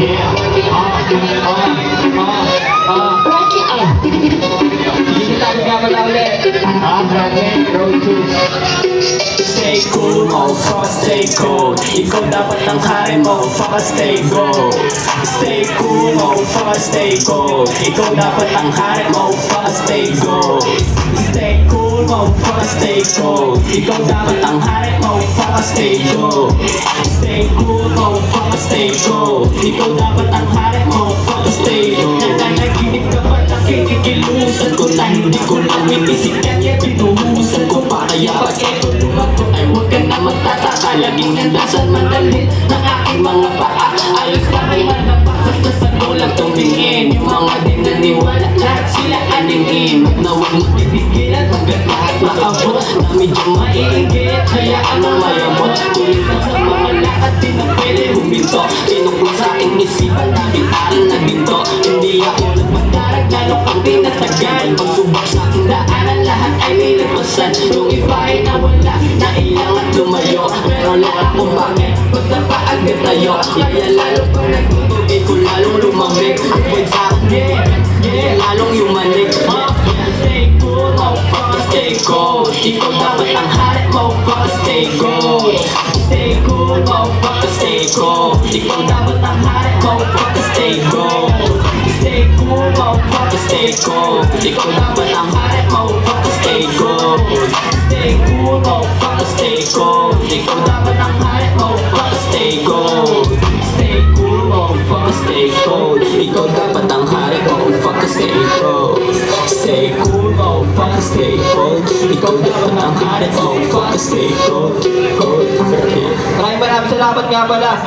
Stay cool, motherfucker, stay cold. Ikaw dapat ang hari, motherfucker, stay gold. Stay cool, motherfucker, stay cold. Ikaw dapat ang hari, motherfucker, stay gold. Stay cool, motherfucker, stay cold. Ikaw dapat ang hari, motherfucker, stay gold. Stay cool, motherfucker, stay cold. Ikaw dapat ang hari, motherfucker, stay gold. Nananaginip ka ba na kikikilusan ko na hindi ko lang minisikat kaya pinuhusan ko pa kaya pag eto lumago ay huwag ka na magtataka. Laging nandasan madali ng aking mga paa. Ayos na kay hanapa basta sa kulang tumingin. Yung mga di naniwala lahat sila aningin. Huwag na huwag mo titigilan hanggat lahat makabot na medyo maiinggit. Hayaan mo mayabot tuloy ka sa mga lahat di na pwede huminto. Tinukong sa aking isipan dahil parang na ginto. Hindi ako nagmadarag lalo kang pinatagal. Pagsubok sa aking daanan lahat ay nilagpasan. Yung iba ay nawala na ilang at lumayo. Pero lahat kung bakit magdapa agad tayo. Kaya lalo pang nagtutugay ko lalong lumamig. Huwag sa akin lalong yumanig. Stay cool, motherfucker, stay cold. Ikaw dapat ang hari, motherfucker, stay gold. Stay cool, motherfucker, stay cold. Ikaw dapat ang hari, motherfucker, stay gold. Stay cool, motherfucker, stay cold. Ikaw dapat ang hari, motherfucker, stay gold. Stay cool, motherfucker, stay cold. Ikaw dapat ang hari, motherfucker, stay gold. Stay cool, motherfucker, stay cold. Ikaw dapat ang hari, motherfucker, stay gold. Stay cool, motherfucker, stay cold. Ikaw dapat ang hari, motherfucker, stay gold. Maraming salamat nga pala.